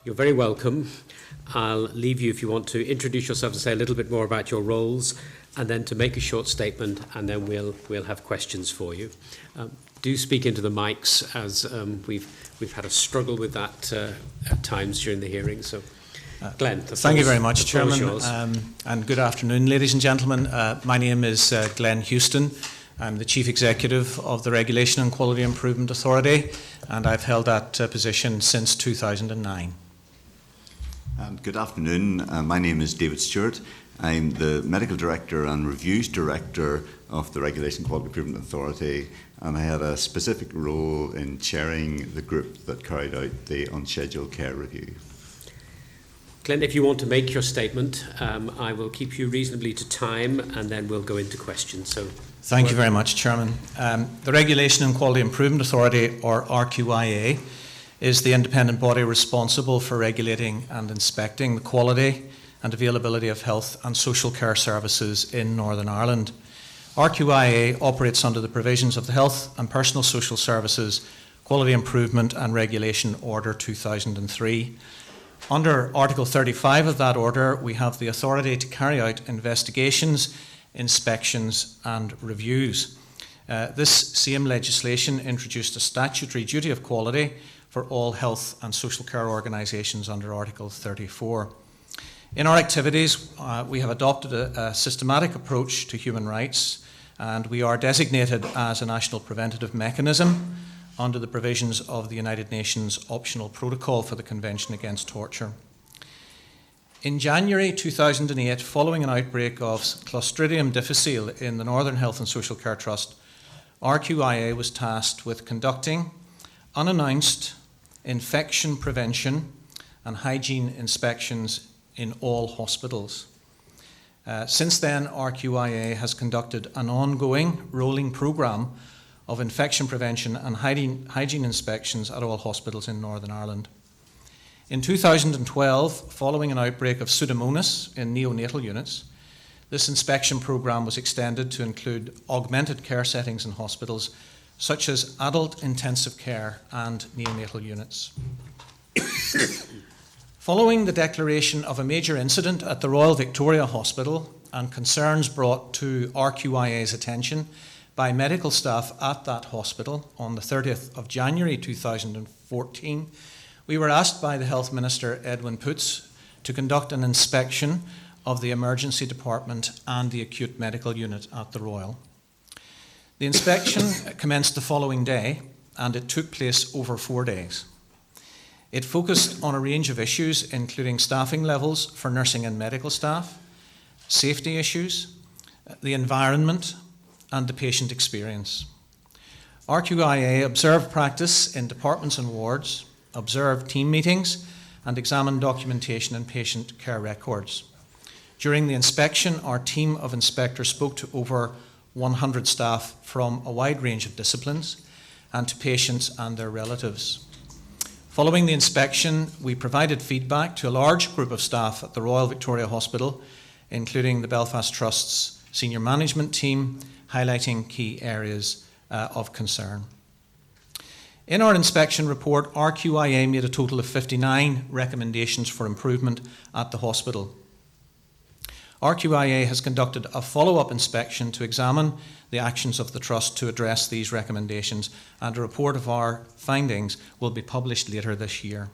You're very welcome. I'll leave you if you want to introduce yourself and say a little bit more about your roles, and then to make a short statement, and then we'll have questions for you. Do speak into the mics, as we've had a struggle with that at times during the hearing. So, Glenn, thank you very much, Chairman, and good afternoon, ladies and gentlemen. My name is Glenn Houston. I'm the Chief Executive of the Regulation and Quality Improvement Authority, and I've held that position since 2009. And good afternoon. My name is David Stewart. I'm the Medical Director and Reviews Director of the Regulation and Quality Improvement Authority, and I had a specific role in chairing the group that carried out the unscheduled care review. Glenn, if you want to make your statement, I will keep you reasonably to time, and then we'll go into questions. So, thank you very much, Chairman. The Regulation and Quality Improvement Authority, or RQIA, is the independent body responsible for regulating and inspecting the quality and availability of health and social care services in Northern Ireland. RQIA operates under the provisions of the Health and Personal Social Services Quality Improvement and Regulation Order 2003. Under Article 35 of that order, we have the authority to carry out investigations, inspections and reviews. This same legislation introduced a statutory duty of quality for all health and social care organisations under Article 34. In our activities, we have adopted a systematic approach to human rights, and we are designated as a national preventative mechanism under the provisions of the United Nations Optional Protocol for the Convention Against Torture. In January 2008, following an outbreak of Clostridium difficile in the Northern Health and Social Care Trust, RQIA was tasked with conducting unannounced infection prevention and hygiene inspections in all hospitals. Since then, RQIA has conducted an ongoing rolling programme of infection prevention and hygiene inspections at all hospitals in Northern Ireland. In 2012, following an outbreak of Pseudomonas in neonatal units, this inspection programme was extended to include augmented care settings in hospitals such as adult intensive care and neonatal units. Following the declaration of a major incident at the Royal Victoria Hospital and concerns brought to RQIA's attention by medical staff at that hospital on the 30th of January 2014, we were asked by the Health Minister, Edwin Poots, to conduct an inspection of the emergency department and the acute medical unit at the Royal. The inspection commenced the following day, and it took place over 4 days. It focused on a range of issues, including staffing levels for nursing and medical staff, safety issues, the environment, and the patient experience. RQIA observed practice in departments and wards, observed team meetings, and examined documentation and patient care records. During the inspection, our team of inspectors spoke to over 100 staff from a wide range of disciplines and to patients and their relatives. Following the inspection, we provided feedback to a large group of staff at the Royal Victoria Hospital, including the Belfast Trust's senior management team, highlighting key areas of concern. In our inspection report, RQIA made a total of 59 recommendations for improvement at the hospital. RQIA has conducted a follow-up inspection to examine the actions of the Trust to address these recommendations, and a report of our findings will be published later this year.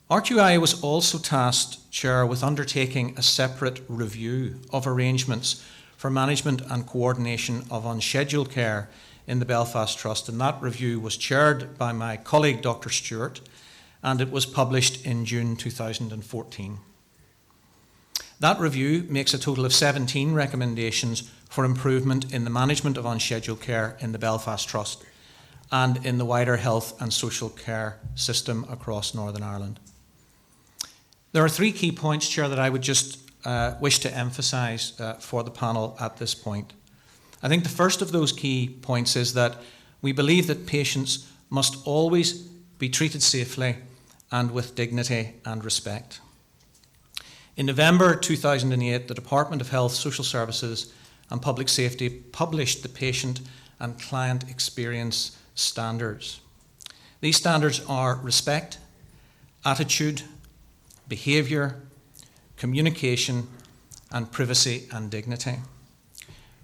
RQIA was also tasked, Chair, with undertaking a separate review of arrangements for management and coordination of unscheduled care in the Belfast Trust, and that review was chaired by my colleague Dr. Stewart, and it was published in June 2014. That review makes a total of 17 recommendations for improvement in the management of unscheduled care in the Belfast Trust and in the wider health and social care system across Northern Ireland. There are 3 key points, Chair, that I would just wish to emphasise for the panel at this point. I think the first of those key points is that we believe that patients must always be treated safely and with dignity and respect. In November 2008, the Department of Health, Social Services and Public Safety published the Patient and Client Experience Standards. These standards are respect, attitude, behaviour, communication, and privacy and dignity.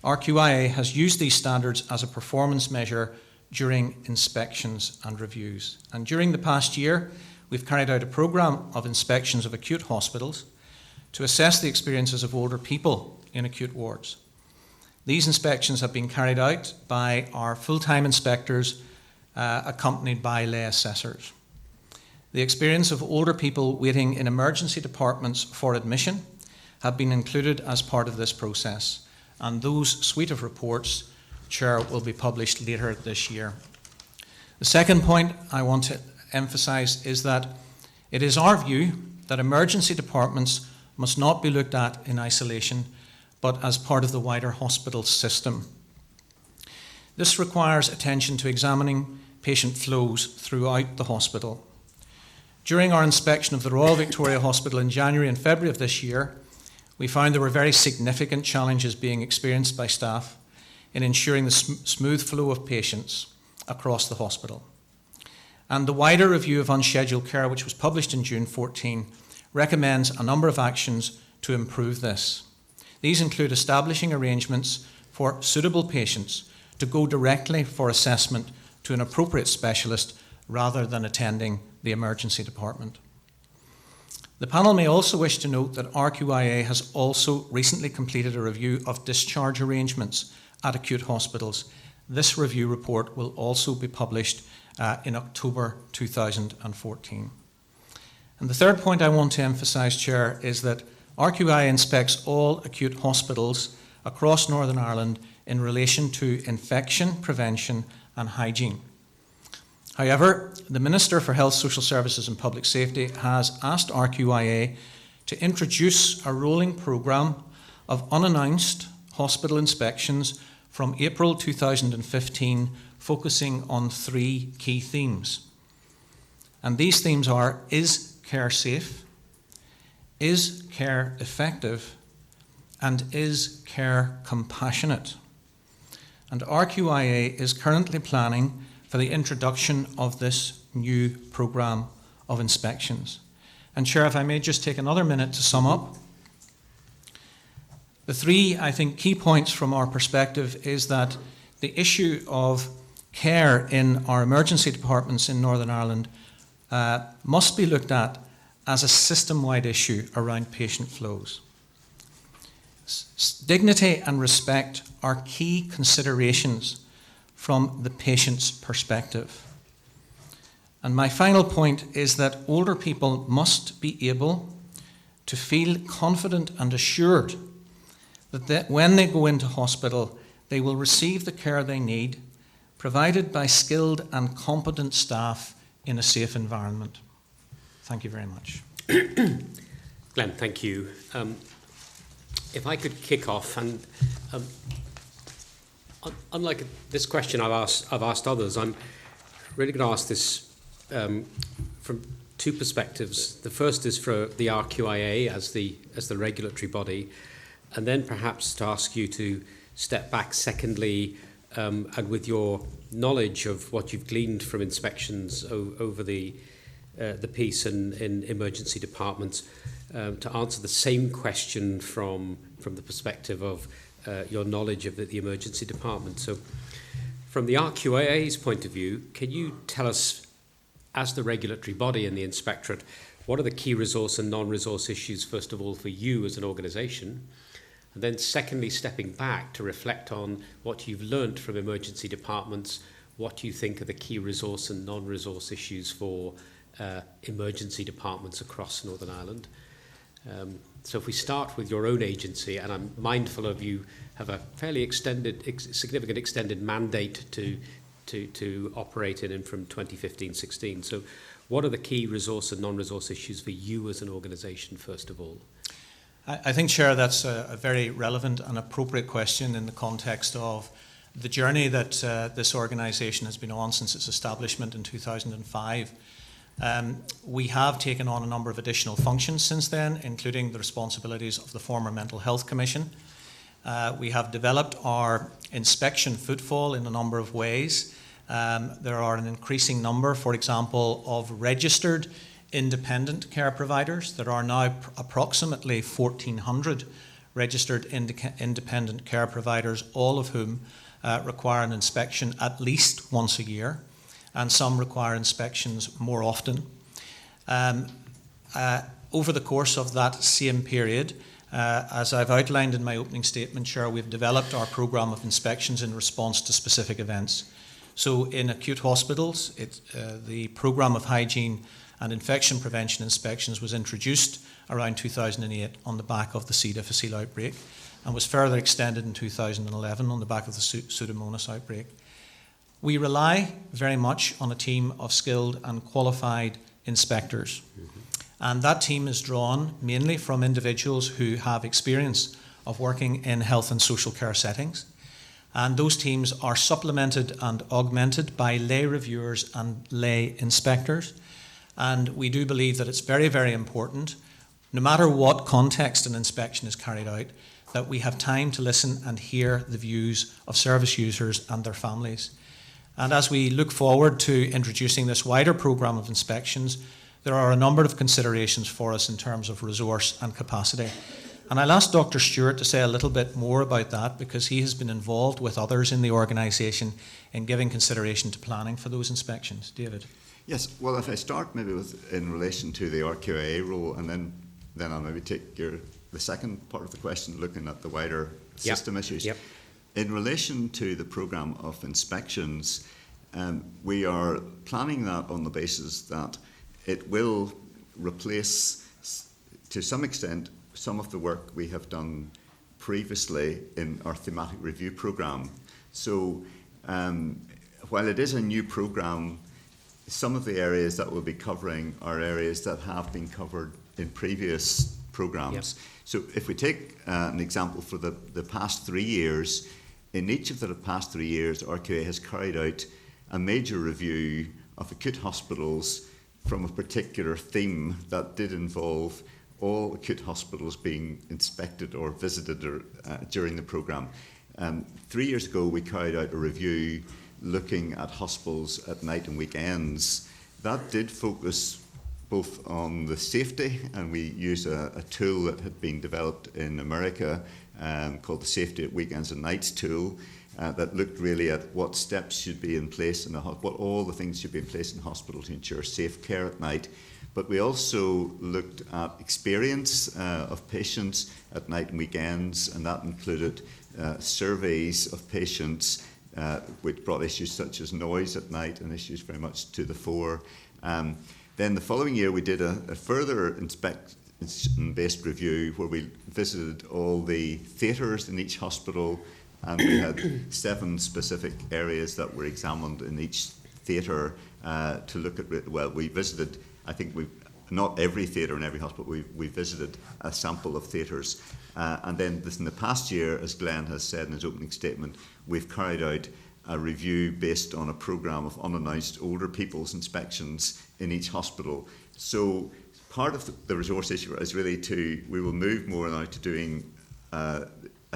RQIA has used these standards as a performance measure during inspections and reviews. And during the past year, we've carried out a programme of inspections of acute hospitals to assess the experiences of older people in acute wards. These inspections have been carried out by our full-time inspectors accompanied by lay assessors. The experience of older people waiting in emergency departments for admission have been included as part of this process, and those suite of reports, Chair, will be published later this year. The second point I want to emphasise is that it is our view that emergency departments must not be looked at in isolation, but as part of the wider hospital system. This requires attention to examining patient flows throughout the hospital. During our inspection of the Royal Victoria Hospital in January and February of this year, we found there were very significant challenges being experienced by staff in ensuring the smooth flow of patients across the hospital. And the wider review of unscheduled care, which was published in June 2014, recommends a number of actions to improve this. These include establishing arrangements for suitable patients to go directly for assessment to an appropriate specialist rather than attending the emergency department. The panel may also wish to note that RQIA has also recently completed a review of discharge arrangements at acute hospitals. This review report will also be published in October 2014. And the third point I want to emphasise, Chair, is that RQIA inspects all acute hospitals across Northern Ireland in relation to infection prevention and hygiene. However, the Minister for Health, Social Services and Public Safety has asked RQIA to introduce a rolling programme of unannounced hospital inspections from April 2015, focusing on three key themes. And these themes are: is care safe? Is care effective? And is care compassionate? And RQIA is currently planning for the introduction of this new programme of inspections. And Chair, if I may just take another minute to sum up. The three, I think, key points from our perspective is that the issue of care in our emergency departments in Northern Ireland must be looked at as a system-wide issue around patient flows. Dignity and respect are key considerations from the patient's perspective. And my final point is that older people must be able to feel confident and assured that when they go into hospital, they will receive the care they need, provided by skilled and competent staff in a safe environment. Thank you very much. Glenn, thank you. If I could kick off, and unlike this question I've asked others, I'm really going to ask this from two perspectives. The first is for the RQIA as the regulatory body, and then perhaps to ask you to step back secondly, and with your knowledge of what you've gleaned from inspections over the piece in emergency departments, to answer the same question from the perspective of your knowledge of the emergency department. So from the RQIA's point of view, can you tell us, as the regulatory body and the inspectorate, what are the key resource and non-resource issues, first of all, for you as an organisation? And then secondly, stepping back to reflect on what you've learnt from emergency departments, what you think are the key resource and non-resource issues for emergency departments across Northern Ireland. So if we start with your own agency, and I'm mindful of you have a fairly significant extended mandate to operate in from 2015-16. So what are the key resource and non-resource issues for you as an organisation, first of all? I think, Chair, that's a very relevant and appropriate question in the context of the journey that this organisation has been on since its establishment in 2005. We have taken on a number of additional functions since then, including the responsibilities of the former Mental Health Commission. We have developed our inspection footfall in a number of ways. There are an increasing number, for example, of registered independent care providers. There are now approximately 1,400 registered independent care providers, all of whom require an inspection at least once a year, and some require inspections more often. Over the course of that same period, as I've outlined in my opening statement, Chair, we've developed our programme of inspections in response to specific events. So in acute hospitals, the programme of hygiene and infection prevention inspections was introduced around 2008 on the back of the C. difficile outbreak, and was further extended in 2011 on the back of the Pseudomonas outbreak. We rely very much on a team of skilled and qualified inspectors. And that team is drawn mainly from individuals who have experience of working in health and social care settings. And those teams are supplemented and augmented by lay reviewers and lay inspectors. And we do believe that it's very, very important, no matter what context an inspection is carried out, that we have time to listen and hear the views of service users and their families. And as we look forward to introducing this wider programme of inspections, there are a number of considerations for us in terms of resource and capacity. And I'll ask Dr. Stewart to say a little bit more about that, because he has been involved with others in the organisation in giving consideration to planning for those inspections. David? Yes, well, if I start maybe in relation to the RQIA role, and then I'll maybe take the second part of the question, looking at the wider system issues. Yep. In relation to the programme of inspections, we are planning that on the basis that it will replace, to some extent, some of the work we have done previously in our thematic review programme. So while it is a new programme, some of the areas that we'll be covering are areas that have been covered in previous programmes. Yep. So if we take an example for the past 3 years, in each of the past 3 years, RQIA has carried out a major review of acute hospitals from a particular theme that did involve all acute hospitals being inspected or visited during the programme. 3 years ago, we carried out a review looking at hospitals at night and weekends. That did focus both on the safety, and we used a tool that had been developed in America called the Safety at Weekends and Nights tool, that looked really at what steps should be in place in what all the things should be in place in hospital to ensure safe care at night. But we also looked at experience of patients at night and weekends, and that included surveys of patients which brought issues such as noise at night and issues very much to the fore. Then the following year we did a further inspection-based review where we visited all the theatres in each hospital, and we had 7 specific areas that were examined in each theatre to look at, well, we visited, I think not every theatre in every hospital, we visited a sample of theatres. And then in the past year, as Glenn has said in his opening statement, we've carried out a review based on a programme of unannounced older people's inspections in each hospital. So part of the resource issue is really we will move more now to doing a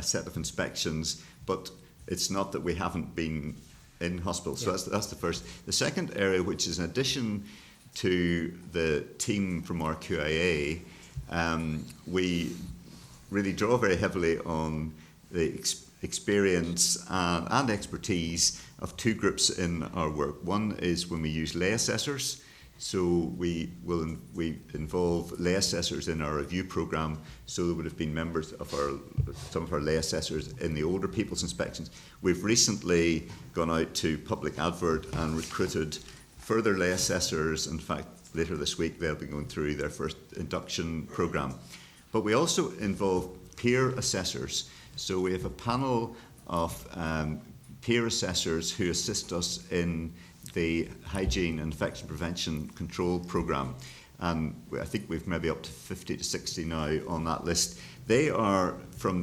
set of inspections, but it's not that we haven't been in hospitals. So that's the first. The second area, which is in addition to the team from RQIA, we really draw very heavily on the experience and expertise of 2 groups in our work. One is when we use lay assessors. So we involve lay assessors in our review programme. So there would have been members of some of our lay assessors in the older people's inspections. We've recently gone out to public advert and recruited further lay assessors. In fact, later this week they'll be going through their first induction programme. But we also involve peer assessors. So we have a panel of peer assessors who assist us in the hygiene and infection prevention control programme. And I think we've maybe up to 50 to 60 now on that list. They are from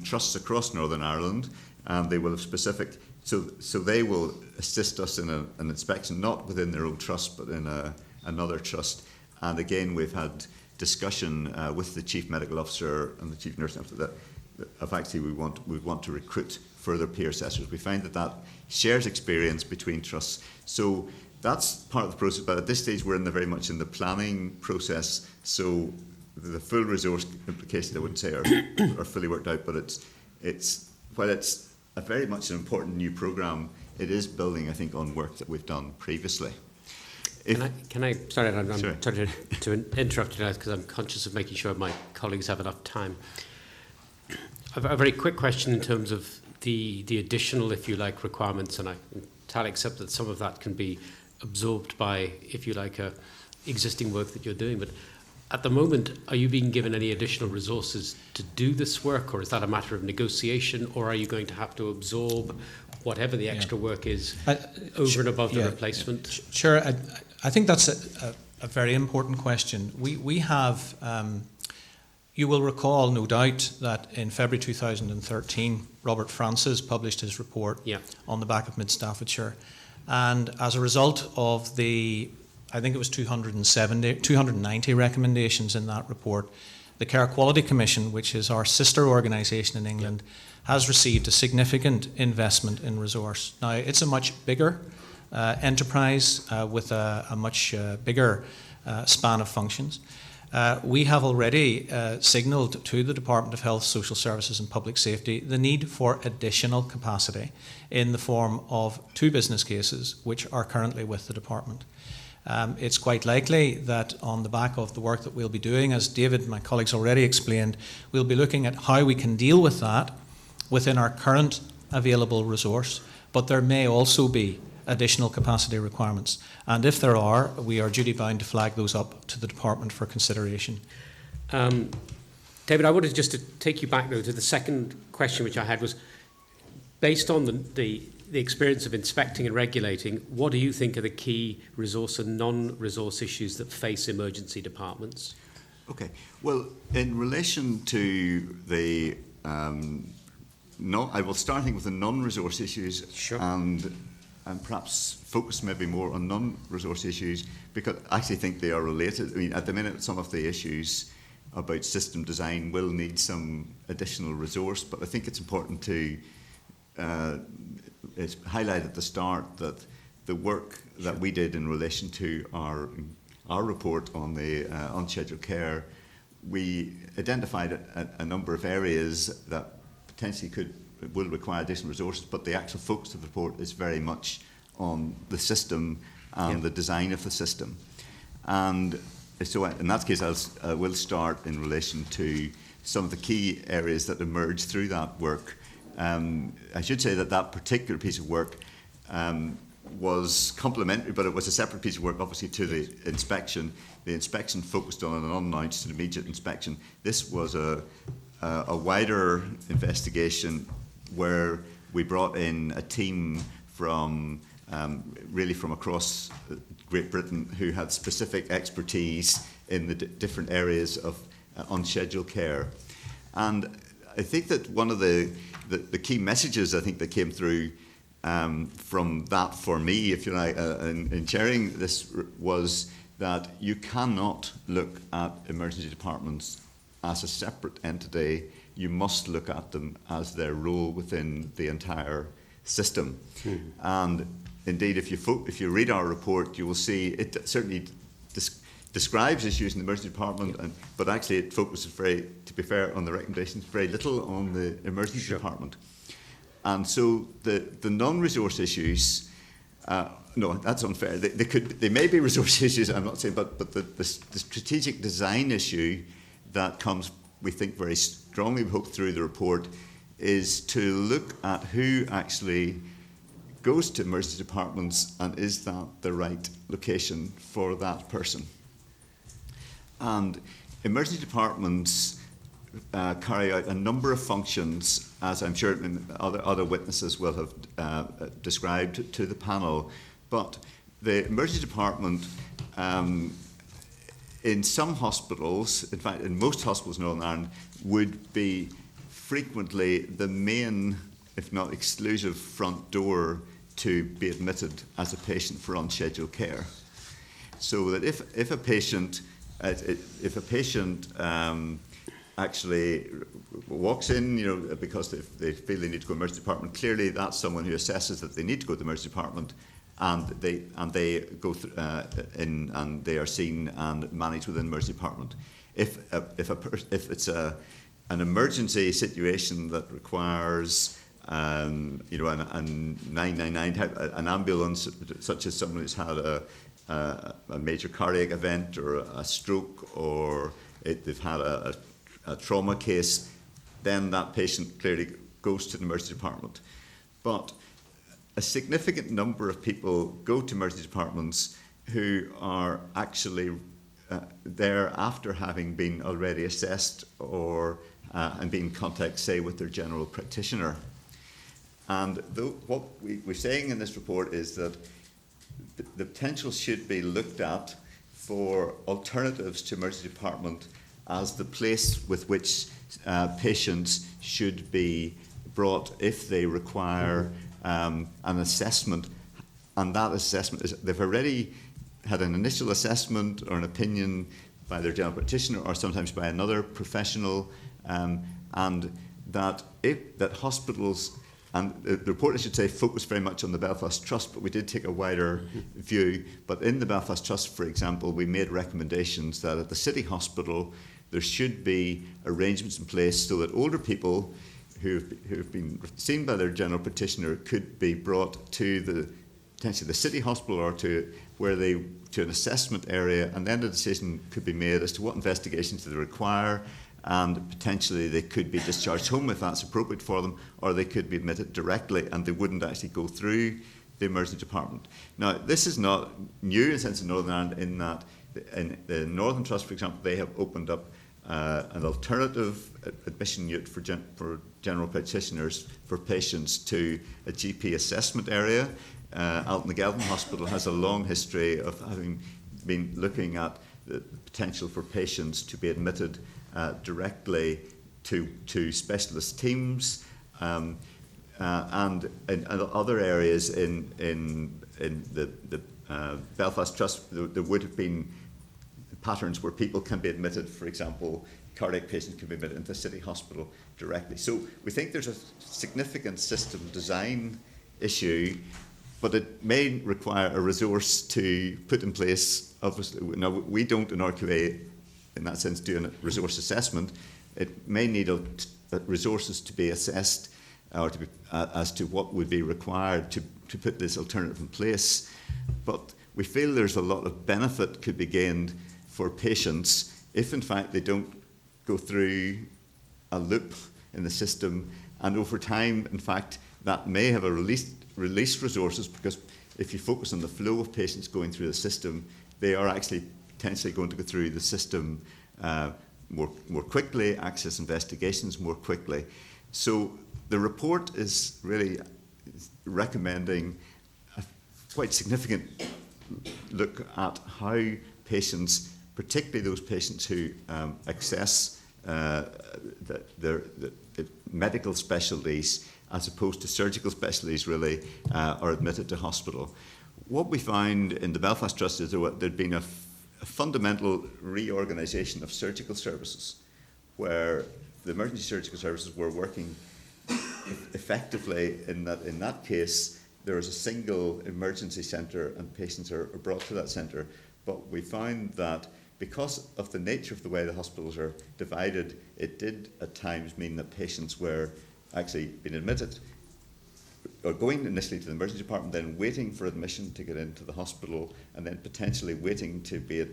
trusts across Northern Ireland, and they will have specific, so they will assist us in an inspection, not within their own trust, but in another trust. And again, we've had discussion with the Chief Medical Officer and the Chief Nursing Officer that actually we want to recruit further peer assessors. We find that shares experience between trusts. So that's part of the process, but at this stage we're very much in the planning process, so the full resource implications I wouldn't say are fully worked out, but while it's a very much an important new programme, it is building, I think, on work that we've done previously. Sorry, I'm sorry to interrupt you now because I'm conscious of making sure my colleagues have enough time. A very quick question in terms of the additional, if you like, requirements, and I entirely accept that some of that can be absorbed by, if you like, existing work that you're doing. But at the moment, are you being given any additional resources to do this work, or is that a matter of negotiation, or are you going to have to absorb whatever the extra work is over and above the replacement? Sure. I think that's a very important question. We have, you will recall, no doubt, that in February 2013, Robert Francis published his report on the back of Mid-Staffordshire. And as a result of I think it was 290 recommendations in that report, the Care Quality Commission, which is our sister organisation in England, has received a significant investment in resource. Now, it's a much bigger enterprise with a much bigger span of functions. We have already signalled to the Department of Health, Social Services and Public Safety the need for additional capacity in the form of 2 business cases which are currently with the department. It's quite likely that on the back of the work that we'll be doing, as David and my colleagues already explained, we'll be looking at how we can deal with that within our current available resource, but there may also be additional capacity requirements. And if there are, we are duty bound to flag those up to the department for consideration. David, I wanted just to take you back though to the second question which I had was, based on the experience of inspecting and regulating, what do you think are the key resource and non-resource issues that face emergency departments? Okay. Well, in relation to the I will start with the non-resource issues. Sure. And perhaps focus maybe more on non-resource issues, because I actually think they are related. I mean, at the minute, some of the issues about system design will need some additional resource, but I think it's important to highlight at the start that the work that we did in relation to our report on the unscheduled care, we identified a number of areas that potentially will require additional resources, but the actual focus of the report is very much on the system and the design of the system. And so in that case, I will start in relation to some of the key areas that emerged through that work. I should say that particular piece of work was complementary, but it was a separate piece of work, obviously, to the inspection. The inspection focused on an unannounced and immediate inspection. This was a wider investigation where we brought in a team from across Great Britain who had specific expertise in the different areas of unscheduled care. And I think that one of the key messages I think that came through from that for me, if you like, in chairing this, was that you cannot look at emergency departments as a separate entity. You must look at them as their role within the entire system. And indeed, if you read our report, you will see it certainly describes issues in the emergency department, but actually it focuses to be fair, on the recommendations, very little on the emergency department. And so the non-resource issues, no, that's unfair. They may be resource issues, I'm not saying, but the strategic design issue that comes, we think, very strongly, we hope, through the report, is to look at who actually goes to emergency departments and is that the right location for that person. And emergency departments carry out a number of functions, as I'm sure other witnesses will have described to the panel. But the emergency department, in some hospitals, in fact in most hospitals in Northern Ireland, would be frequently the main, if not exclusive, front door to be admitted as a patient for unscheduled care. So that if a patient actually walks in, because they feel they need to go to the emergency department, clearly that's someone who assesses that they need to go to the emergency department, and they go in, and they are seen and managed within the emergency department. If it's an emergency situation that requires a 999 type, an ambulance, such as someone who's had a major cardiac event or a stroke, or they've had a trauma case, then that patient clearly goes to the emergency department. But a significant number of people go to emergency departments who are actually there after having been already assessed or and being in contact, say, with their general practitioner. And what we're saying in this report is that the potential should be looked at for alternatives to emergency department as the place with which patients should be brought if they require an assessment. And that assessment is, they've already had an initial assessment or an opinion by their general practitioner or sometimes by another professional, and that hospitals, and the report, I should say, focused very much on the Belfast Trust, but we did take a wider view. But in the Belfast Trust, for example, we made recommendations that at the City Hospital there should be arrangements in place so that older people who've been seen by their general practitioner could be brought to potentially the City Hospital or to an assessment area, and then a decision could be made as to what investigations they require, and potentially they could be discharged home if that's appropriate for them, or they could be admitted directly and they wouldn't actually go through the emergency department. Now, this is not new in the sense of Northern Ireland, in that in the Northern Trust, for example, they have opened up an alternative admission unit for general practitioners for patients to a GP assessment area. Alton-the-Gelvin Hospital has a long history of having been looking at the potential for patients to be admitted directly to specialist teams, and in other areas in the Belfast Trust, there would have been patterns where people can be admitted, for example, cardiac patients can be admitted into the City Hospital directly. So we think there's a significant system design issue, but it may require a resource to put in place. Obviously, now we don't in RQA, in that sense, do a resource assessment. It may need resources to be assessed or to be, as to what would be required to put this alternative in place. But we feel there's a lot of benefit could be gained for patients if, in fact, they don't go through a loop in the system. And over time, in fact, that may have a released resources, because if you focus on the flow of patients going through the system, they are actually potentially going to go through the system more quickly, access investigations more quickly. So the report is really recommending a quite significant look at how patients, particularly those patients who access the medical specialties as opposed to surgical specialties, really, are admitted to hospital. What we found in the Belfast Trust is there'd been a fundamental reorganisation of surgical services, where the emergency surgical services were working effectively. In that case, there is a single emergency centre and patients are brought to that centre. But we found that because of the nature of the way the hospitals are divided, it did at times mean that patients were actually being admitted or going initially to the emergency department, then waiting for admission to get into the hospital, and then potentially waiting to be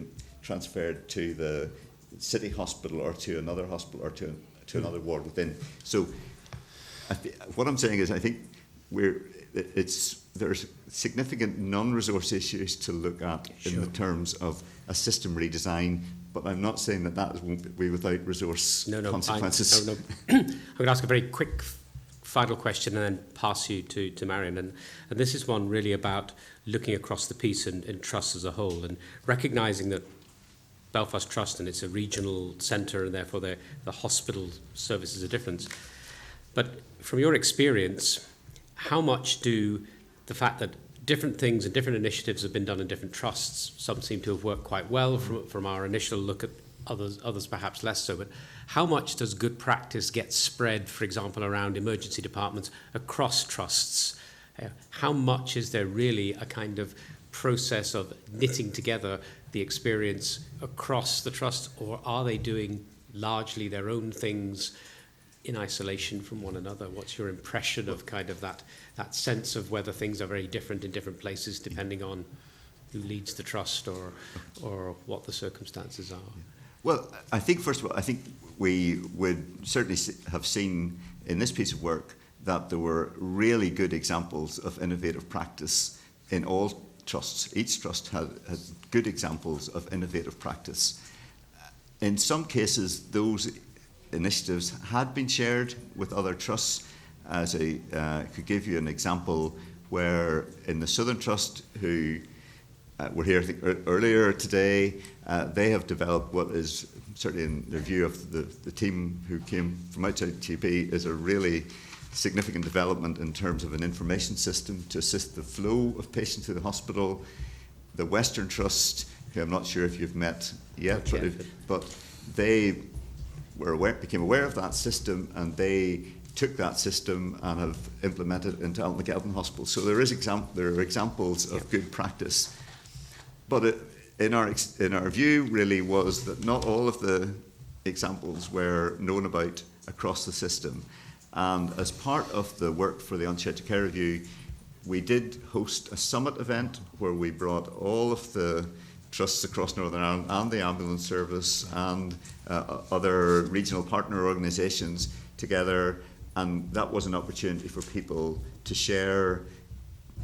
transferred to the City Hospital or to another hospital or to another ward within. So what I'm saying is, I think there's significant non-resource issues to look at in the terms of a system redesign, but I'm not saying that won't be without resource consequences. I'm going to ask a very quick final question and then pass you to Marion. And this is one really about looking across the piece in trust as a whole, and recognising that Belfast Trust, and it's a regional centre, and therefore the hospital services are different. But from your experience, how much do the fact that different things and different initiatives have been done in different trusts, some seem to have worked quite well from our initial look at others perhaps less so, but how much does good practice get spread, for example, around emergency departments across trusts How much is there really a kind of process of knitting together the experience across the trust, or are they doing largely their own things in isolation from one another? What's your impression of kind of that sense of whether things are very different in different places depending on who leads the trust or what the circumstances are? Well, I think, first of all, I think we would certainly have seen in this piece of work that there were really good examples of innovative practice in all trusts. Each trust has good examples of innovative practice. In some cases, those initiatives had been shared with other trusts. As I could give you an example where in the Southern Trust, who were here I think earlier today, they have developed what is, certainly in their view of the team who came from outside TP, is a really significant development in terms of an information system to assist the flow of patients to the hospital. The Western Trust, who I'm not sure if you've met yet, but they became aware of that system, and they took that system and have implemented it into Alton McElvin Hospital. So there are examples of good practice. But in our view, really, was that not all of the examples were known about across the system. And as part of the work for the Unscheduled Care Review, we did host a summit event where we brought all of the trusts across Northern Ireland and the ambulance service and other regional partner organisations together, and that was an opportunity for people to share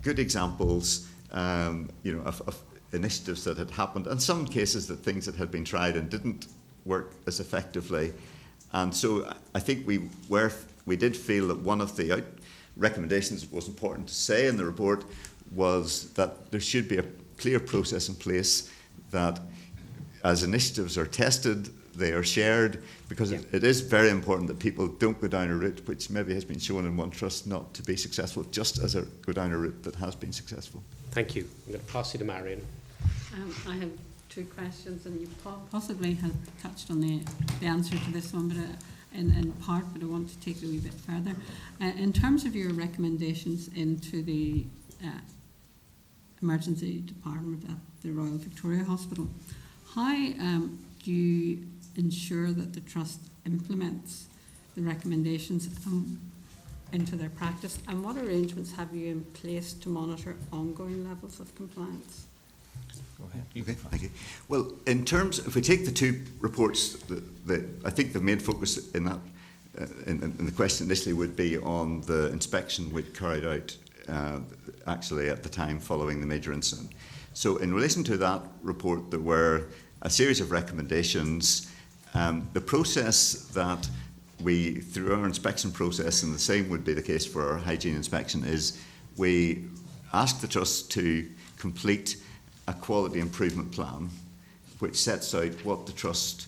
good examples, of initiatives that had happened, and some cases that things that had been tried and didn't work as effectively. And so I think we did feel that one of the recommendations that was important to say in the report was that there should be a clear process in place that as initiatives are tested, they are shared, because it is very important that people don't go down a route which maybe has been shown in one trust not to be successful, just as a go down a route that has been successful. Thank you. I'm going to pass you to Marion. I have two questions, and you possibly have touched on the answer to this one, but in part, but I want to take it a wee bit further. In terms of your recommendations into the emergency department at the Royal Victoria Hospital, how do you ensure that the trust implements the recommendations into their practice, and what arrangements have you in place to monitor ongoing levels of compliance? Go ahead. Okay, thank you. Well, in terms, if we take the two reports, I think the main focus in that, in the question initially would be on the inspection we carried out actually at the time following the major incident. So in relation to that report, there were a series of recommendations. The process that we, through our inspection process, and the same would be the case for our hygiene inspection, is we ask the trust to complete a quality improvement plan which sets out what the trust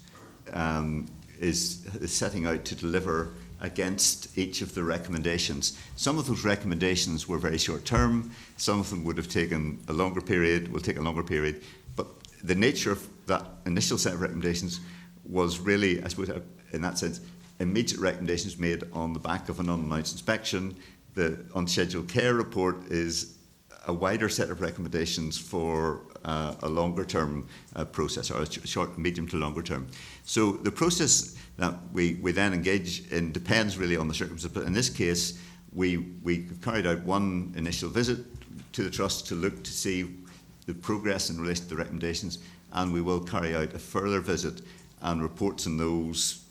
is setting out to deliver against each of the recommendations. Some of those recommendations were very short term, some of them would have taken a longer period, will take a longer period, but the nature of that initial set of recommendations was really, I suppose, in that sense, immediate recommendations made on the back of an unannounced inspection. The unscheduled care report is a wider set of recommendations for a longer term process, or a short, medium to longer term. So the process that we then engage in depends really on the circumstances, but in this case we carried out one initial visit to the trust to look to see the progress in relation to the recommendations, and we will carry out a further visit, and reports on those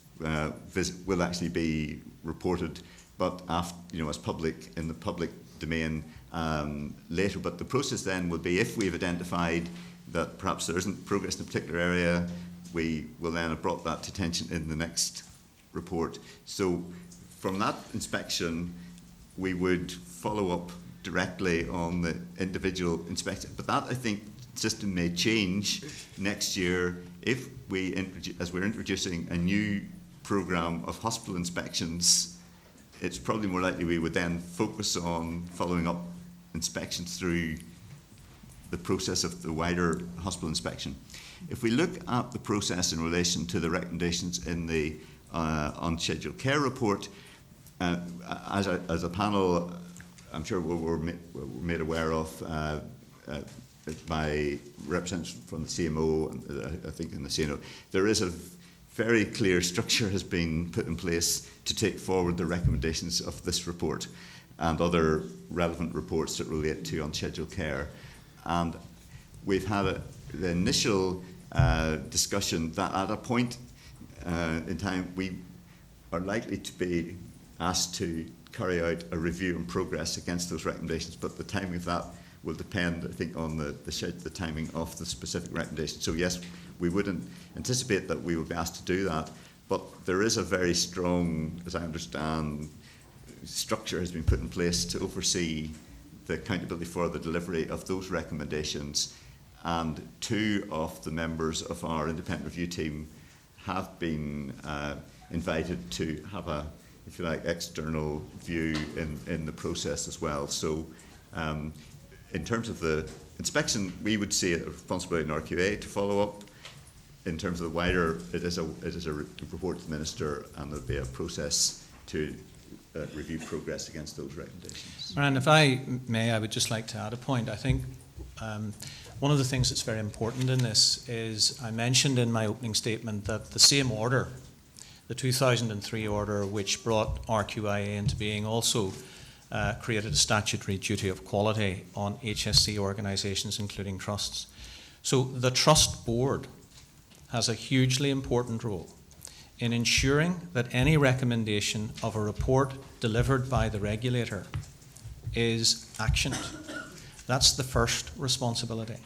visit will actually be reported, but after, as public, in the public domain later. But the process then will be, if we've identified that perhaps there isn't progress in a particular area, we will then have brought that to attention in the next report. So from that inspection, we would follow up directly on the individual inspection. But that, I think, system may change next year if as we're introducing a new programme of hospital inspections. It's probably more likely we would then focus on following up inspections through the process of the wider hospital inspection. If we look at the process in relation to the recommendations in the unscheduled care report, as a panel, I'm sure we're made aware of by representatives from the CMO and I think in the CNO, there is a very clear structure has been put in place to take forward the recommendations of this report and other relevant reports that relate to unscheduled care. And we've had the initial discussion that at a point in time we are likely to be asked to carry out a review and progress against those recommendations, but the timing of that will depend, I think, on the timing of the specific recommendation. So yes, we wouldn't anticipate that we would be asked to do that, but there is a very strong, as I understand, structure has been put in place to oversee the accountability for the delivery of those recommendations, and 2 of the members of our independent review team have been invited to have a, if you like, external view in the process as well. So in terms of the inspection, we would see it a responsibility in RQA to follow up. In terms of the wider, it is a report to the Minister, and there'll be a process to review progress against those recommendations. And if I may, I would just like to add a point. I think one of the things that's very important in this is I mentioned in my opening statement that the same order, the 2003 order, which brought RQIA into being, also created a statutory duty of quality on HSC organisations, including trusts. So the Trust Board has a hugely important role in ensuring that any recommendation of a report delivered by the regulator is actioned. That's the first responsibility.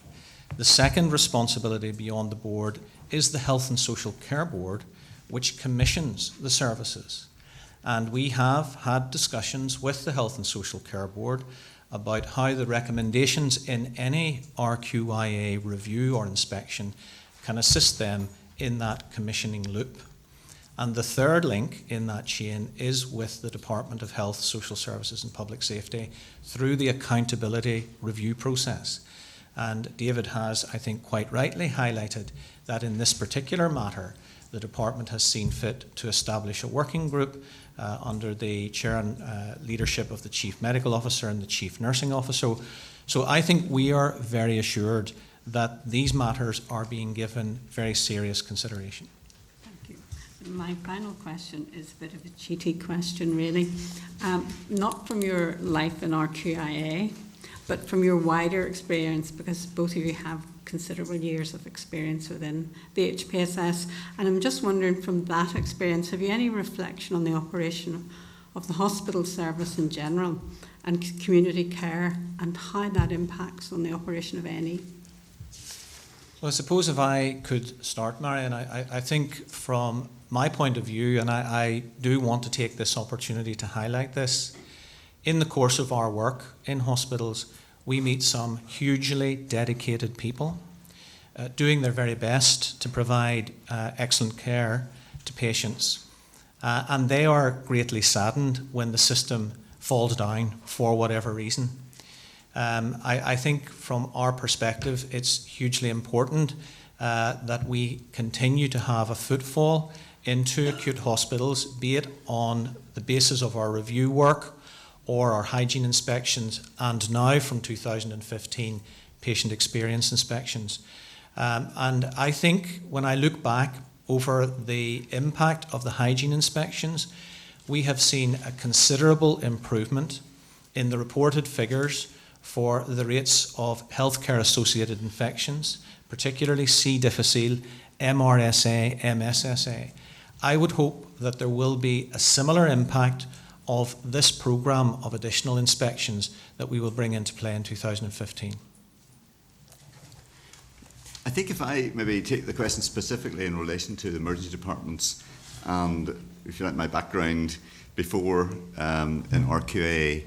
The second responsibility beyond the board is the Health and Social Care Board, which commissions the services. And we have had discussions with the Health and Social Care Board about how the recommendations in any RQIA review or inspection can assist them in that commissioning loop. And the third link in that chain is with the Department of Health, Social Services and Public Safety through the accountability review process. And David has, I think, quite rightly highlighted that in this particular matter, the department has seen fit to establish a working group under the chair and leadership of the Chief Medical Officer and the Chief Nursing Officer. So I think we are very assured that these matters are being given very serious consideration. Thank you. My final question is a bit of a cheaty question, really. Not from your life in RQIA, but from your wider experience, because both of you have considerable years of experience within the HPSS. And I'm just wondering, from that experience, have you any reflection on the operation of the hospital service in general and community care, and how that impacts on the operation of any? Well, I suppose if I could start, Marion, I think from my point of view, and I do want to take this opportunity to highlight this, in the course of our work in hospitals, we meet some hugely dedicated people doing their very best to provide excellent care to patients. And they are greatly saddened when the system falls down for whatever reason. I think from our perspective, it's hugely important that we continue to have a footfall into acute hospitals, be it on the basis of our review work or our hygiene inspections, and now from 2015, patient experience inspections. And I think when I look back over the impact of the hygiene inspections, we have seen a considerable improvement in the reported figures for the rates of healthcare associated infections, particularly C. difficile, MRSA, MSSA. I would hope that there will be a similar impact of this programme of additional inspections that we will bring into play in 2015. I think if I maybe take the question specifically in relation to the emergency departments and, if you like, my background before in RQA,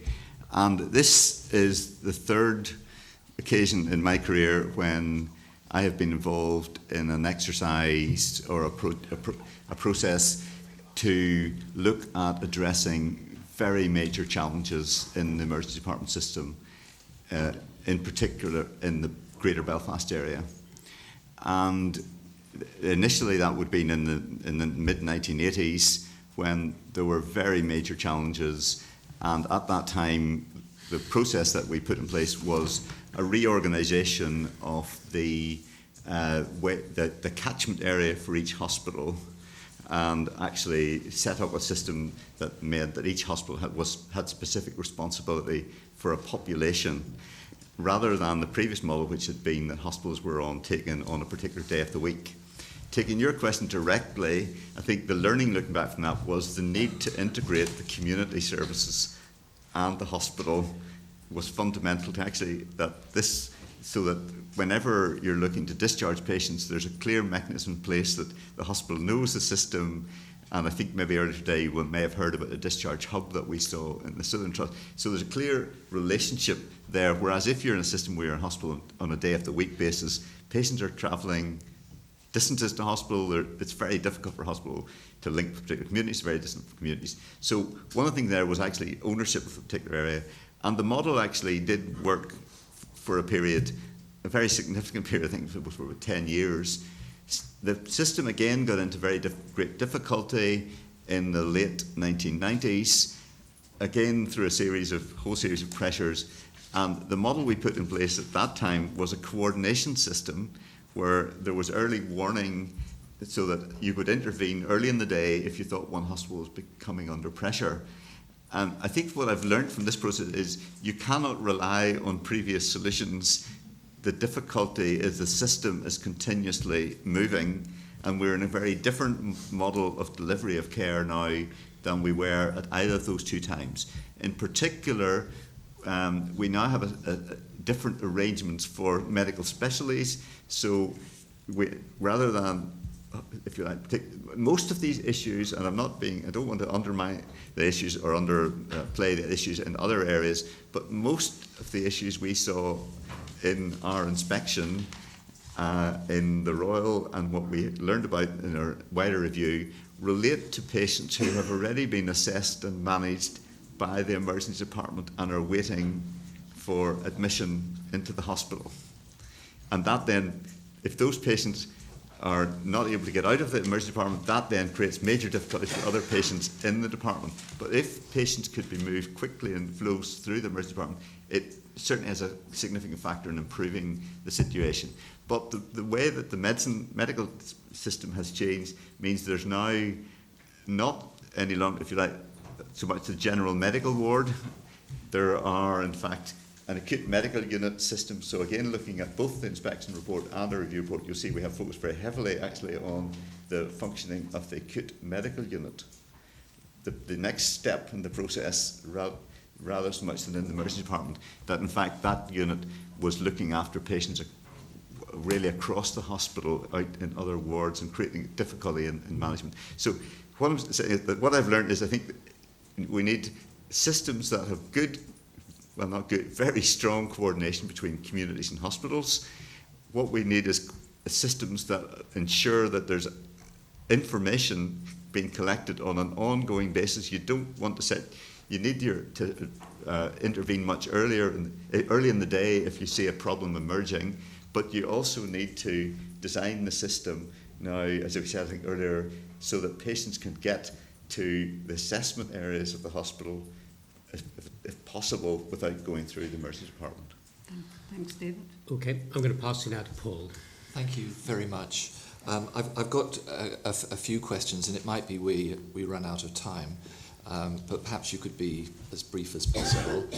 and this is the third occasion in my career when I have been involved in an exercise or a process to look at addressing very major challenges in the emergency department system, in particular in the Greater Belfast area. And initially that would have been in the mid-1980s when there were very major challenges, and at that time the process that we put in place was a reorganisation of the catchment area for each hospital, and actually set up a system that meant that each hospital had specific responsibility for a population, rather than the previous model, which had been that hospitals were taken on a particular day of the week. Taking your question directly, I think the learning looking back from that was the need to integrate the community services and the hospital was fundamental to actually so that whenever you're looking to discharge patients, there's a clear mechanism in place that the hospital knows the system. And I think maybe earlier today we may have heard about the discharge hub that we saw in the Southern Trust. So there's a clear relationship there, whereas if you're in a system where you're in hospital on a day of the week basis, patients are travelling distances to hospital. It's very difficult for hospital to link with particular communities, very distant from communities. So one of the things there was actually ownership of a particular area. And the model actually did work for a period, a very significant period, I think it was for about 10 years. The system again got into very great difficulty in the late 1990s, again through a whole series of pressures. And the model we put in place at that time was a coordination system where there was early warning so that you could intervene early in the day if you thought one hospital was becoming under pressure. And I think what I've learned from this process is you cannot rely on previous solutions. The difficulty is the system is continuously moving, and we're in a very different model of delivery of care now than we were at either of those two times. In particular, we now have a different arrangements for medical specialties. So rather than, if you like, most of these issues, and I don't want to undermine the issues or underplay the issues in other areas, but most of the issues we saw in our inspection in the Royal and what we learned about in our wider review relate to patients who have already been assessed and managed by the emergency department and are waiting for admission into the hospital. And that then, if those patients are not able to get out of the emergency department, that then creates major difficulties for other patients in the department. But if patients could be moved quickly and flows through the emergency department, it certainly has a significant factor in improving the situation. But the way that the medical system has changed means there's now not any longer, if you like, so much the general medical ward. There are, in fact, an acute medical unit system. So again, looking at both the inspection report and the review report, you'll see we have focused very heavily actually on the functioning of the acute medical unit. The next step in the process, rather so much than in the emergency department, that in fact that unit was looking after patients really across the hospital out in other wards and creating difficulty in management. So what I'm saying is that what I've learned is I think we need systems that have very strong coordination between communities and hospitals. What we need is systems that ensure that there's information being collected on an ongoing basis. You don't want to you need to intervene much early in the day if you see a problem emerging, but you also need to design the system now, as I said I think earlier, so that patients can get to the assessment areas of the hospital if possible without going through the emergency department. Thanks, David. Okay, I'm going to pass you now to Paul. Thank you very much. I've got a few questions, and it might be we run out of time, but perhaps you could be as brief as possible.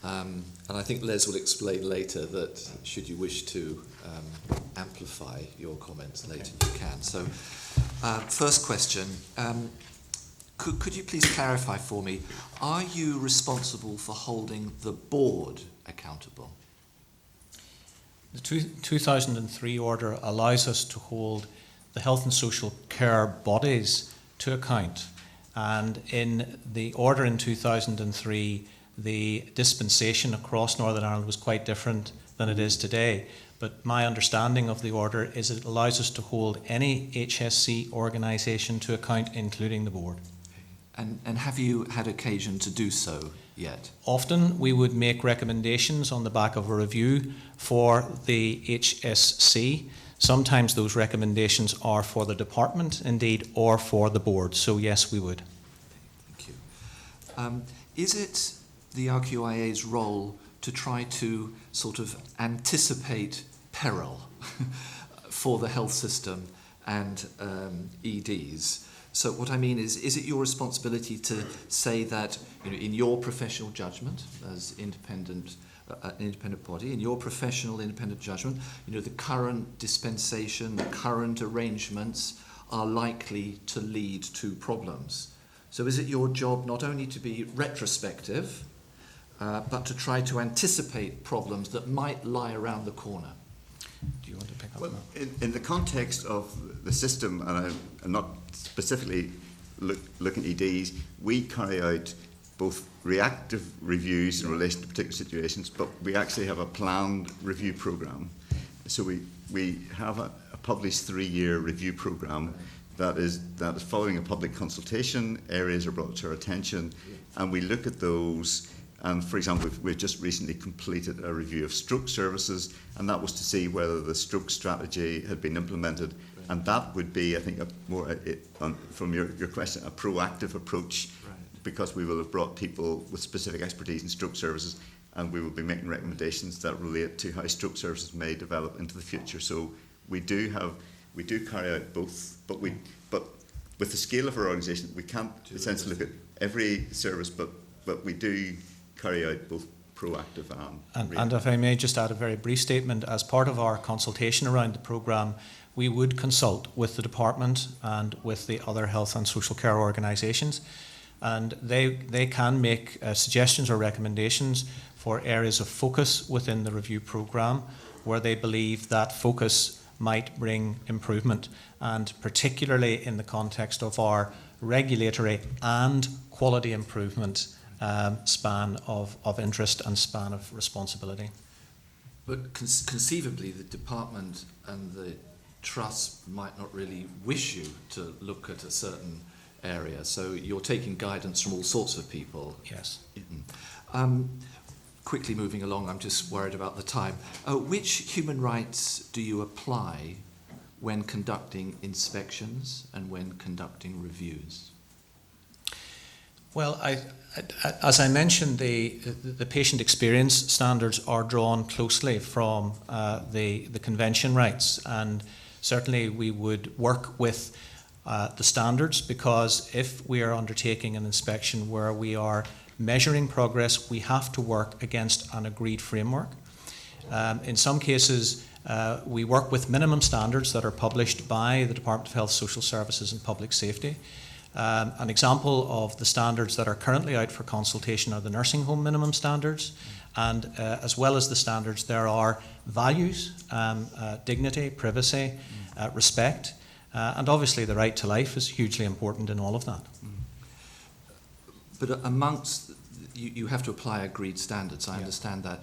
And I think Les will explain later that should you wish to amplify your comments later, you can. So, first question. Could you please clarify for me, are you responsible for holding the board accountable? The 2003 order allows us to hold the health and social care bodies to account. And in the order in 2003, the dispensation across Northern Ireland was quite different than it is today. But my understanding of the order is it allows us to hold any HSC organisation to account, including the board. And have you had occasion to do so yet? Often we would make recommendations on the back of a review for the HSC. Sometimes those recommendations are for the department, indeed, or for the board. So yes, we would. Thank you. Is it the RQIA's role to try to sort of anticipate peril for the health system and EDs? So what I mean is it your responsibility to say that, in your professional judgment as independent body, in your professional independent judgment, the current dispensation, the current arrangements are likely to lead to problems? So is it your job not only to be retrospective, but to try to anticipate problems that might lie around the corner? Do you want to pick up? Well, in the context of the system, and I'm not specifically looking at EDs, we carry out both reactive reviews in relation to particular situations, but we actually have a planned review programme. So we have a published 3-year review programme that is following a public consultation. Areas are brought to our attention, and we look at those. And for example, we've just recently completed a review of stroke services, and that was to see whether the stroke strategy had been implemented. Right. And that would be, I think, from your question, a proactive approach, right, because we will have brought people with specific expertise in stroke services, and we will be making recommendations that relate to how stroke services may develop into the future. So we do carry out both, but with the scale of our organisation, we can't essentially look at every service, but we do carry out both proactive and if I may just add a very brief statement, as part of our consultation around the programme, we would consult with the department and with the other health and social care organisations, and they can make suggestions or recommendations for areas of focus within the review programme where they believe that focus might bring improvement, and particularly in the context of our regulatory and quality improvement span of interest and span of responsibility. But conceivably, the department and the trust might not really wish you to look at a certain area. So you're taking guidance from all sorts of people. Yes. Quickly moving along, I'm just worried about the time. Which human rights do you apply when conducting inspections and when conducting reviews? Well, as I mentioned, the patient experience standards are drawn closely from the convention rights, and certainly we would work with the standards, because if we are undertaking an inspection where we are measuring progress, we have to work against an agreed framework. In some cases, we work with minimum standards that are published by the Department of Health, Social Services and Public Safety. An example of the standards that are currently out for consultation are the nursing home minimum standards, and as well as the standards, there are values, dignity, privacy, respect, and obviously the right to life is hugely important in all of that. But amongst, you have to apply agreed standards, I understand that,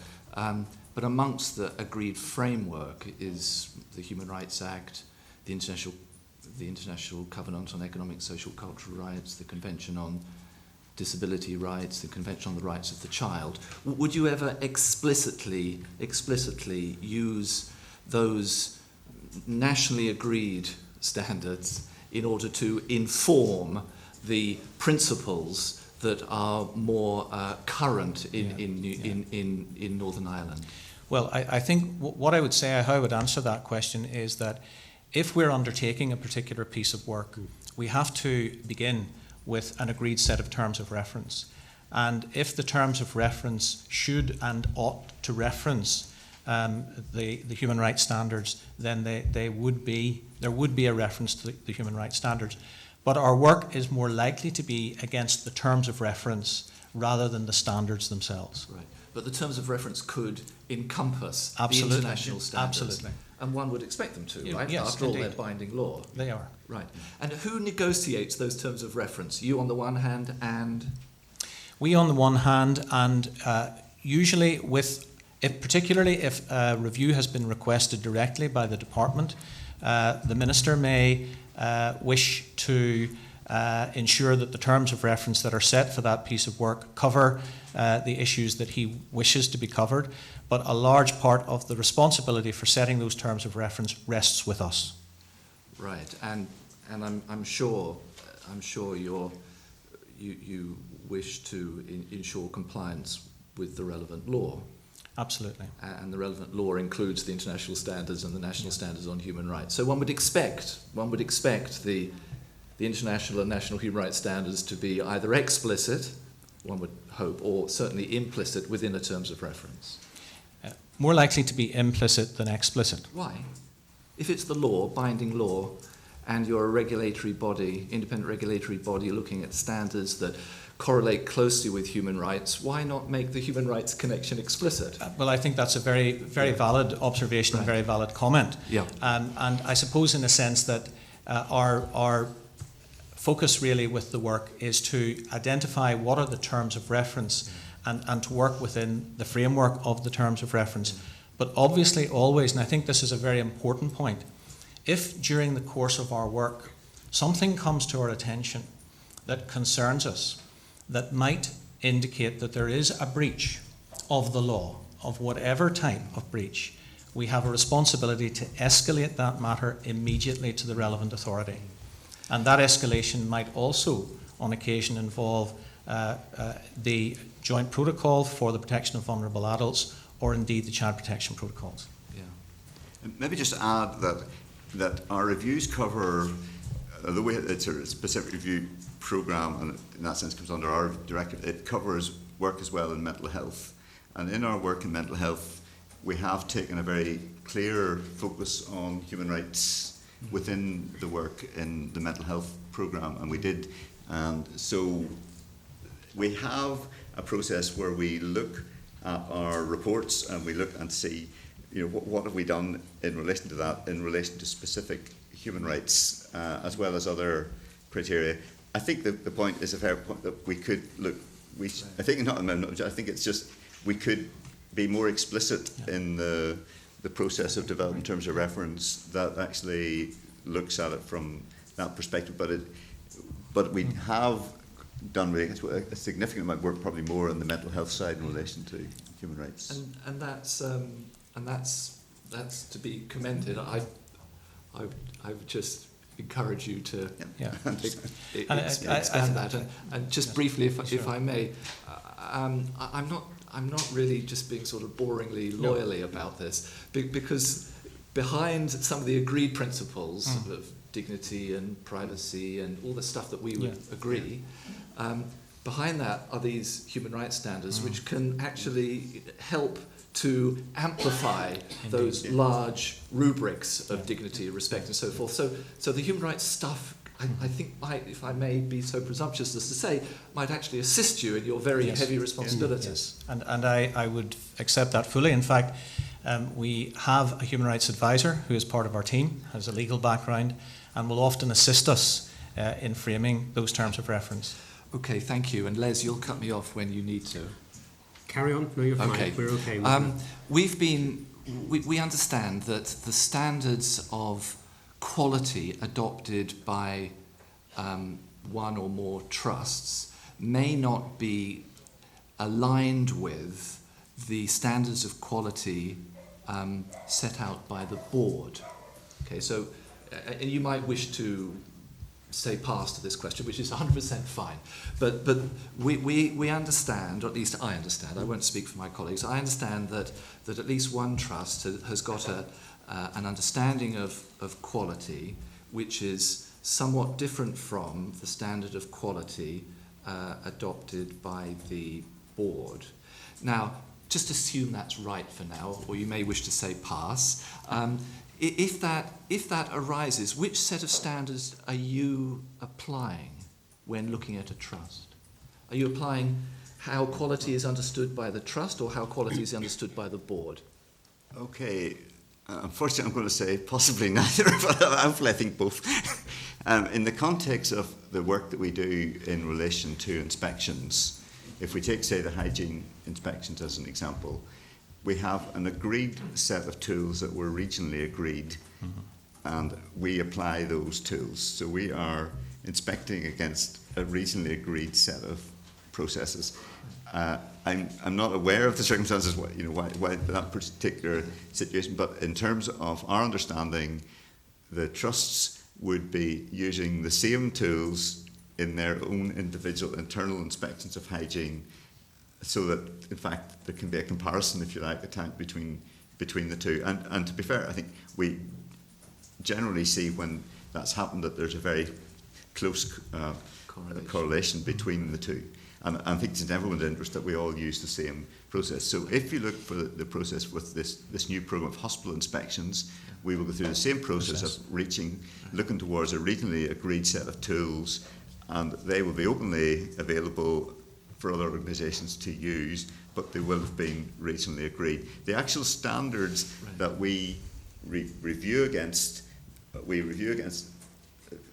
but amongst the agreed framework is the Human Rights Act, the International Covenant on Economic, Social, Cultural Rights, the Convention on Disability Rights, the Convention on the Rights of the Child. Would you ever explicitly use those nationally agreed standards in order to inform the principles that are more current in Northern Ireland? Well, I think what I would say, how I would answer that question is that if we're undertaking a particular piece of work, we have to begin with an agreed set of terms of reference. And if the terms of reference should and ought to reference the human rights standards, then there would be a reference to the human rights standards. But our work is more likely to be against the terms of reference rather than the standards themselves. Right. But the terms of reference could encompass Absolutely. the international standards. Absolutely. And one would expect them to, right? Yes, After all, indeed. they're binding law. They are. Right. And who negotiates those terms of reference? You on the one hand and? We on the one hand, and usually particularly if a review has been requested directly by the department, the minister may wish to ensure that the terms of reference that are set for that piece of work cover the issues that he wishes to be covered, but a large part of the responsibility for setting those terms of reference rests with us. Right, and I'm sure you wish to ensure compliance with the relevant law. Absolutely. And the relevant law includes the international standards and the national standards on human rights. So one would expect the international and national human rights standards to be either explicit, one would hope, or certainly implicit within the terms of reference. More likely to be implicit than explicit. Why? If it's the law, binding law, and you're a regulatory body, independent regulatory body looking at standards that correlate closely with human rights, why not make the human rights connection explicit? Well, I think that's a very, very valid observation, and very valid comment. Yeah. And I suppose in a sense that our focus really with the work is to identify what are the terms of reference and to work within the framework of the terms of reference. But obviously always, and I think this is a very important point, if during the course of our work something comes to our attention that concerns us, that might indicate that there is a breach of the law, of whatever type of breach, we have a responsibility to escalate that matter immediately to the relevant authority. And that escalation might also, on occasion, involve the Joint Protocol for the Protection of Vulnerable Adults, or indeed the Child Protection Protocols. Yeah. And maybe just add that our reviews cover, although it's a specific review programme, and in that sense comes under our directorate, it covers work as well in mental health. And in our work in mental health, we have taken a very clear focus on human rights within the work in the mental health programme, and we did. And so we have a process where we look at our reports and we look and see, what have we done in relation to that, in relation to specific human rights, as well as other criteria. I think the point is a fair point that we could look. I think it's just we could be more explicit in the process of developing terms of reference that actually looks at it from that perspective. But we have done really a significant amount of work, probably more on the mental health side in relation to human rights. And that's to be commended. I would just encourage you to expand that. And just briefly, if I may, I'm not really just being sort of boringly loyally about this, because behind some of the agreed principles of dignity and privacy and all the stuff that we would agree, behind that are these human rights standards, which can actually help to amplify those large rubrics of dignity, respect, and so forth. So the human rights stuff, I think, if I may be so presumptuous as to say, might actually assist you in your very heavy responsibilities. Yes. And I would accept that fully. In fact, we have a human rights advisor who is part of our team, has a legal background, and will often assist us in framing those terms of reference. Okay, thank you. And Les, you'll cut me off when you need to. Carry on. No, you're fine. Okay. We're okay with that. We understand that the standards of quality adopted by one or more trusts may not be aligned with the standards of quality set out by the board. Okay, so you might wish to say pass to this question, which is 100% fine. But we understand, or at least I understand, I won't speak for my colleagues, I understand that at least one trust has got an understanding of quality which is somewhat different from the standard of quality adopted by the board. Now, just assume that's right for now, or you may wish to say pass. If that arises, which set of standards are you applying when looking at a trust? Are you applying how quality is understood by the trust, or how quality is understood by the board? Okay, unfortunately I'm going to say possibly neither, but hopefully I think both. In the context of the work that we do in relation to inspections, if we take, say, the hygiene inspections as an example, we have an agreed set of tools that were regionally agreed, and we apply those tools. So we are inspecting against a regionally agreed set of processes. I'm not aware of the circumstances, why that particular situation, but in terms of our understanding, the trusts would be using the same tools in their own individual internal inspections of hygiene, so that, in fact, there can be a comparison, if you like, at times between the two. And to be fair, I think we generally see when that's happened that there's a very close correlation between the two. And I think it's in everyone's interest that we all use the same process. So if you look for the process with this new programme of hospital inspections, we will go through the same process of looking towards a regionally agreed set of tools, and they will be openly available for other organisations to use, but they will have been regionally agreed. The actual standards that we review against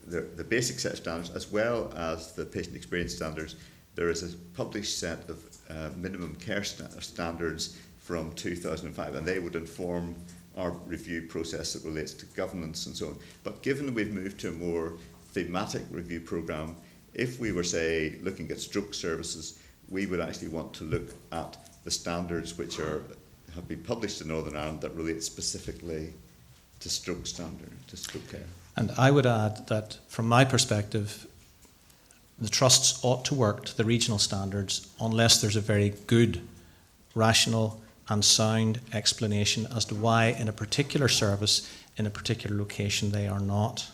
the basic set of standards, as well as the patient experience standards. There is a published set of minimum care standards from 2005, and they would inform our review process that relates to governance and so on. But given that we've moved to a more thematic review programme, if we were, say, looking at stroke services, we would actually want to look at the standards which have been published in Northern Ireland that relate specifically to stroke care. And I would add that, from my perspective, the trusts ought to work to the regional standards unless there's a very good, rational and sound explanation as to why in a particular service, in a particular location, they are not.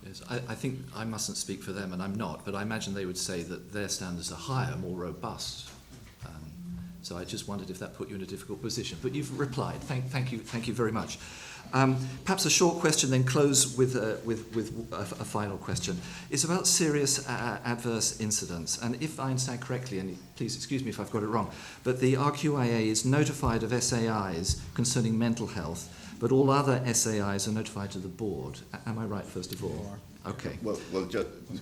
Yes, I think I mustn't speak for them, and I'm not, but I imagine they would say that their standards are higher, more robust. So I just wondered if that put you in a difficult position. But you've replied. Thank you very much. Perhaps a short question, then close with a final question. It's about serious adverse incidents. And if I understand correctly, and please excuse me if I've got it wrong, but the RQIA is notified of SAIs concerning mental health, but all other SAIs are notified to the board. Am I right, first of all? Okay. Well,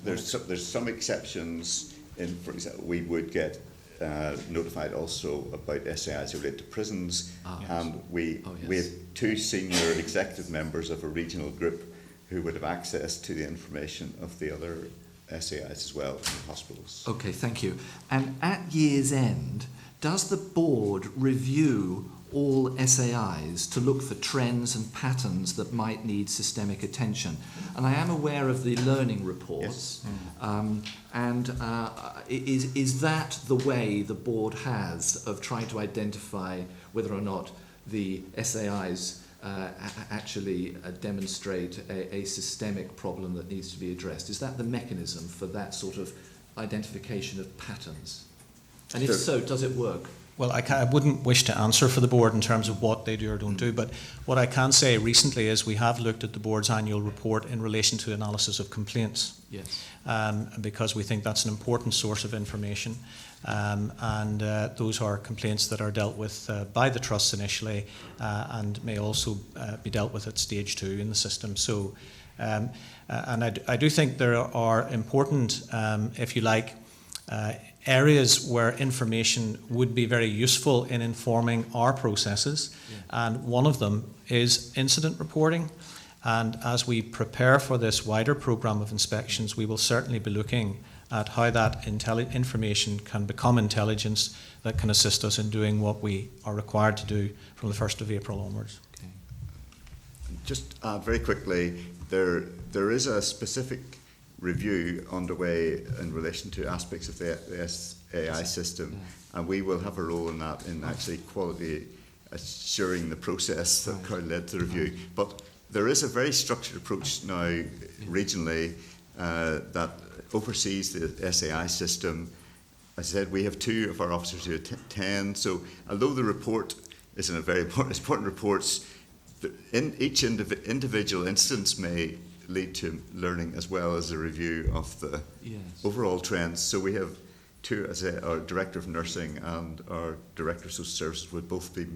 there's some exceptions. In, for example, we would get notified also about SAIs related to prisons, and we have two senior executive members of a regional group who would have access to the information of the other SAIs as well in hospitals. Okay, thank you. And at year's end, does the board review all SAIs to look for trends and patterns that might need systemic attention? And I am aware of the learning reports. Yes. Is that the way the board has of trying to identify whether or not the SAIs actually demonstrate a systemic problem that needs to be addressed? Is that the mechanism for that sort of identification of patterns? And if so, does it work? Well, I wouldn't wish to answer for the board in terms of what they do or don't do, but what I can say recently is we have looked at the board's annual report in relation to analysis of complaints. Yes. Because we think that's an important source of information. And those are complaints that are dealt with by the trusts initially and may also be dealt with at stage 2 in the system. So, and I do think there are important, if you like, areas where information would be very useful in informing our processes, and one of them is incident reporting. And as we prepare for this wider programme of inspections, we will certainly be looking at how that information can become intelligence that can assist us in doing what we are required to do from the 1st of April onwards. Okay. Just very quickly, there is a specific review underway in relation to aspects of the SAI system, and we will have a role in that, in actually quality assuring the process that led to the review. But there is a very structured approach now regionally that oversees the SAI system. As I said, we have 2 of our officers who attend, so although the report is in a very important reports, in each individual instance may lead to learning as well as a review of the overall trends. So we have 2, as our Director of Nursing and our Director of Social Services would both be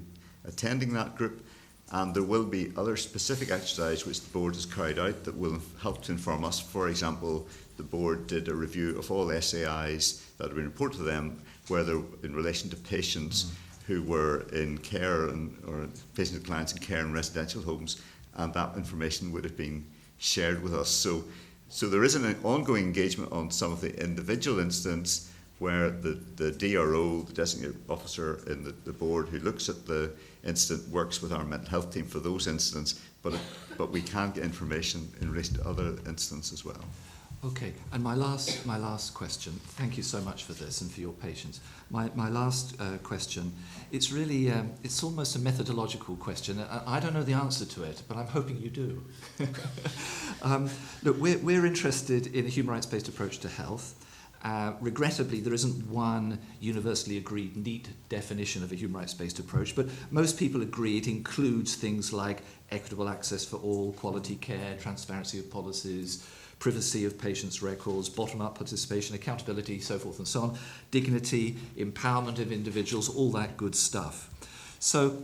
attending that group, and there will be other specific exercises which the board has carried out that will help to inform us. For example, the board did a review of all SAIs that have been reported to them, whether in relation to patients who were in care or patient clients in care in residential homes, and that information would have been shared with us. So there is an ongoing engagement on some of the individual instances where the DRO, the designated officer in the board who looks at the incident, works with our mental health team for those incidents, but we can get information in relation to other incidents as well. Okay, and my last question. Thank you so much for this and for your patience. My last question. It's really it's almost a methodological question. I don't know the answer to it, but I'm hoping you do. Look, we're interested in a human rights-based approach to health. Regrettably, there isn't one universally agreed neat definition of a human rights-based approach, but most people agree it includes things like equitable access for all, quality care, transparency of policies, privacy of patients' records, bottom-up participation, accountability, so forth and so on, dignity, empowerment of individuals, all that good stuff. So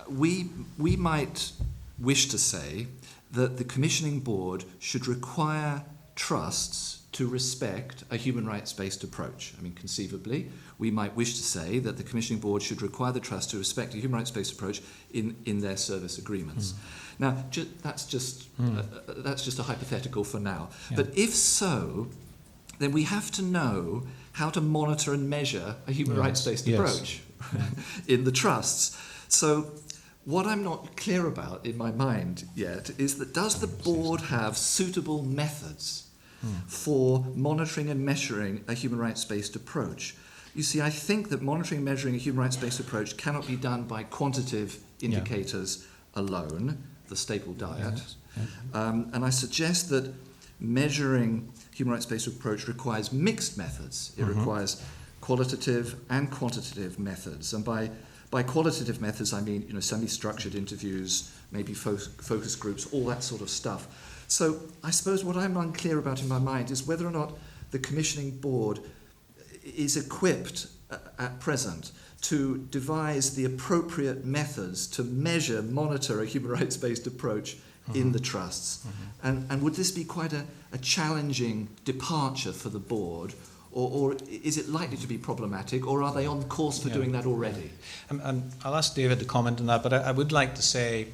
we might wish to say that the commissioning board should require trusts to respect a human rights-based approach. I mean, conceivably, we might wish to say that the commissioning board should require the trust to respect a human rights-based approach in their service agreements. Now, that's just a hypothetical for now. Yeah. But if so, then we have to know how to monitor and measure a human rights-based approach in the trusts. So what I'm not clear about in my mind yet is that does the board have suitable methods for monitoring and measuring a human rights-based approach? You see, I think that monitoring and measuring a human rights-based approach cannot be done by quantitative indicators alone, the staple diet. And I suggest that measuring human rights-based approach requires mixed methods. It requires qualitative and quantitative methods. And by qualitative methods, I mean, semi-structured interviews, maybe focus groups, all that sort of stuff. So I suppose what I'm unclear about in my mind is whether or not the commissioning board is equipped at present to devise the appropriate methods to measure, monitor a human rights-based approach in the trusts. And would this be quite a challenging departure for the board, or is it likely to be problematic, or are they on course for doing that already? And I'll ask David to comment on that, but I would like to say,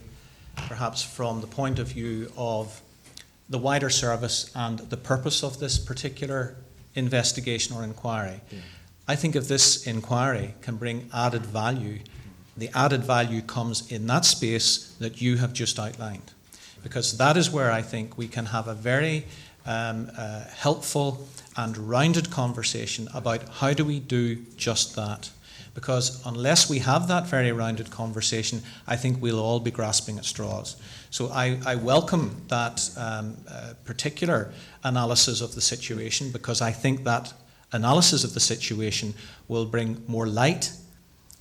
perhaps from the point of view of the wider service and the purpose of this particular investigation or inquiry, I think if this inquiry can bring added value, the added value comes in that space that you have just outlined. Because that is where I think we can have a very helpful and rounded conversation about how do we do just that. Because unless we have that very rounded conversation, I think we'll all be grasping at straws. So I welcome that particular analysis of the situation, because I think that analysis of the situation will bring more light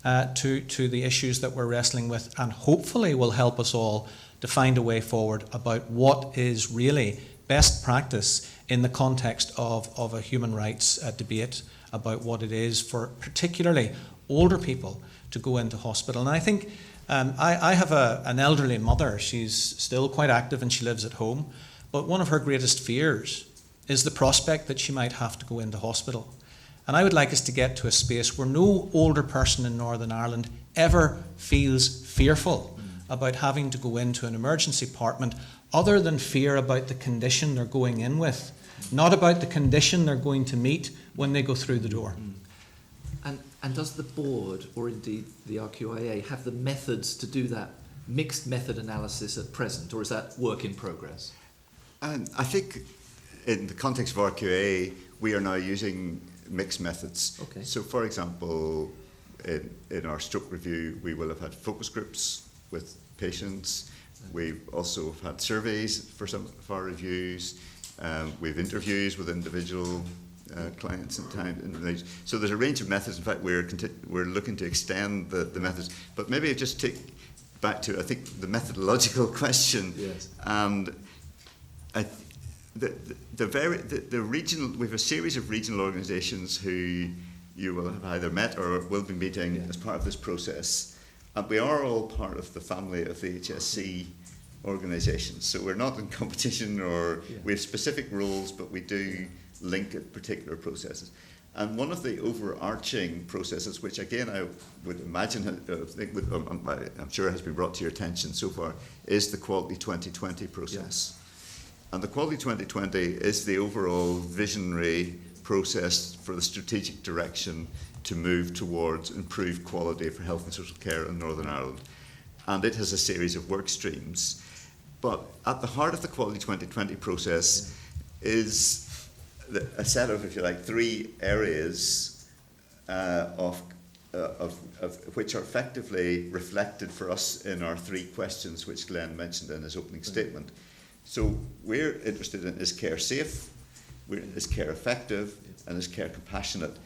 to the issues that we're wrestling with, and hopefully will help us all to find a way forward about what is really best practice in the context of a human rights debate about what it is for particularly older people to go into hospital. And I think I have an elderly mother. She's still quite active and she lives at home. But one of her greatest fears is the prospect that she might have to go into hospital. And I would like us to get to a space where no older person in Northern Ireland ever feels fearful about having to go into an emergency department, other than fear about the condition they're going in with, not about the condition they're going to meet when they go through the door. And does the board, or indeed the RQIA, have the methods to do that mixed method analysis at present, or is that work in progress? And I think in the context of RQA, we are now using mixed methods. Okay. So, for example, in our stroke review, we will have had focus groups with patients. We've also had surveys for some of our reviews. We've interviews with individual clients and time. So there's a range of methods. In fact, we're looking to extend the methods. But maybe just take back to, I think, the methodological question. Yes. And the regional, we have a series of regional organisations who you will have either met or will be meeting as part of this process. And we are all part of the family of the HSC organisations. So we're not in competition, or we have specific roles, but we do link at particular processes. And one of the overarching processes, which again I would imagine, I'm sure has been brought to your attention so far, is the Quality 2020 process. And the Quality 2020 is the overall visionary process for the strategic direction to move towards improved quality for health and social care in Northern Ireland. And it has a series of work streams. But at the heart of the Quality 2020 process is a set of, if you like, 3 areas of which are effectively reflected for us in our 3 questions, which Glenn mentioned in his opening statement. So we're interested in, is care safe, is care effective, and is care compassionate?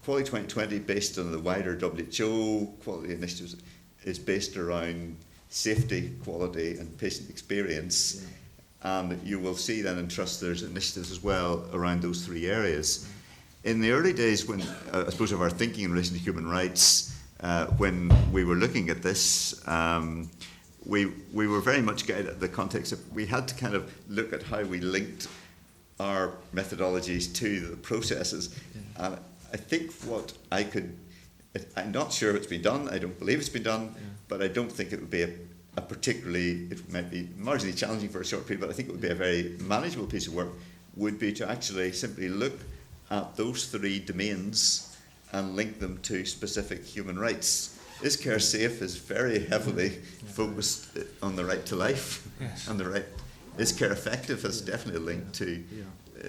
Quality 2020, based on the wider WHO quality initiatives, is based around safety, quality, and patient experience. And you will see then in Trust there's initiatives as well around those 3 areas. In the early days, when I suppose of our thinking in relation to human rights, when we were looking at this, we were very much guided at the context of we had to kind of look at how we linked our methodologies to the processes. And I think what I'm not sure if it's been done, I don't believe it's been done, but I don't think it would be a particularly, it might be marginally challenging for a short period, but I think it would be a very manageable piece of work, would be to actually simply look at those 3 domains and link them to specific human rights. Is care safe is very heavily focused on the right to life, and the right. Is care effective is definitely linked to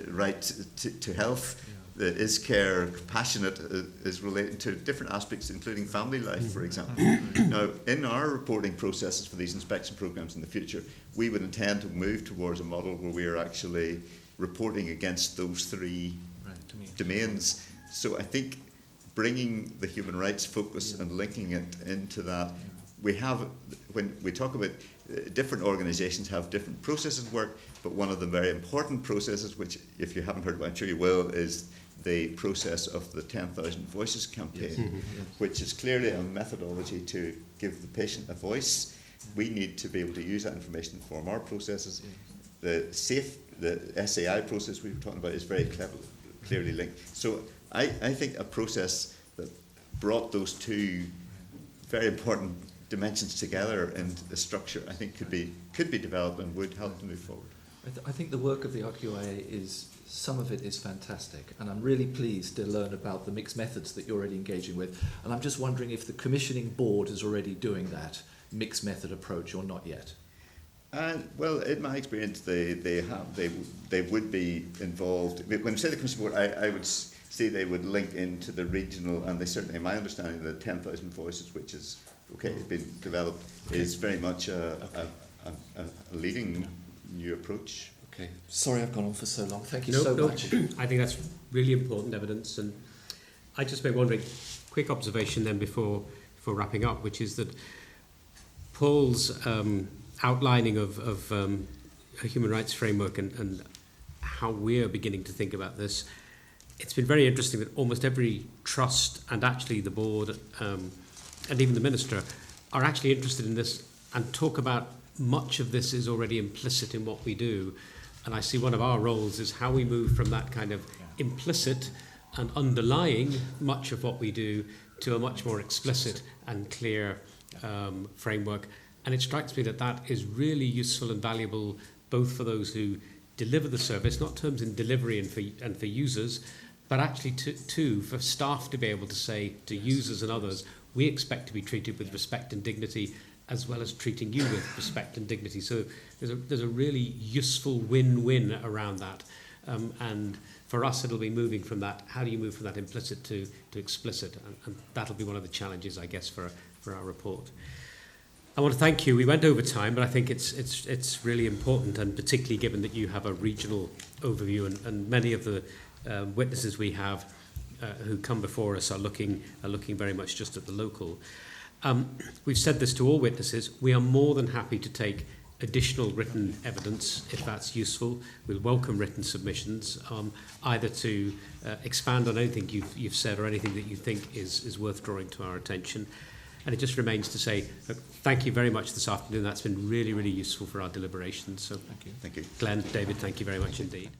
right to health. Is care compassionate is related to different aspects, including family life, for example. Now, in our reporting processes for these inspection programs in the future, we would intend to move towards a model where we are actually reporting against those 3 domains. So I think bringing the human rights focus and linking it into that, we have, when we talk about different organisations have different processes of work, but one of the very important processes, which if you haven't heard about, I'm sure you will, is the process of the 10,000 Voices campaign, which is clearly a methodology to give the patient a voice. We need to be able to use that information to inform our processes. The SAI process we were talking about is very clearly linked. So I think a process that brought those 2 very important dimensions together in the structure, I think could be developed and would help to move forward. I think the work of the RQIA some of it is fantastic, and I'm really pleased to learn about the mixed methods that you're already engaging with. And I'm just wondering if the commissioning board is already doing that mixed method approach or not yet. Well, in my experience, they would be involved. When I say the commissioning board, I would say they would link into the regional, and they certainly, in my understanding, the 10,000 Voices, which is it's been developed, is very much a leading new approach. Okay, sorry I've gone on for so long. Thank you so much. I think that's really important evidence, and I just been wondering, quick observation then before wrapping up, which is that Paul's outlining of a human rights framework and how we're beginning to think about this. It's been very interesting that almost every trust and actually the board and even the minister are actually interested in this and talk about much of this is already implicit in what we do. And I see one of our roles is how we move from that kind of implicit and underlying much of what we do to a much more explicit and clear framework. And it strikes me that that is really useful and valuable both for those who deliver the service, not terms in delivery and for users, but actually too for staff to be able to say to users and others, we expect to be treated with respect and dignity as well as treating you with respect and dignity. So there's a really useful win-win around that. And for us, it'll be moving from that. How do you move from that implicit to explicit? And that'll be one of the challenges, I guess, for our report. I want to thank you. We went over time, but I think it's really important, and particularly given that you have a regional overview, and many of the witnesses we have who come before us are looking very much just at the local. We've said this to all witnesses. We are more than happy to take additional written evidence if that's useful. We'll welcome written submissions, either to expand on anything you've said or anything that you think is worth drawing to our attention. And it just remains to say thank you very much this afternoon. That's been really, really useful for our deliberations. So Thank you. Thank you. Glenn, David, thank you very much indeed.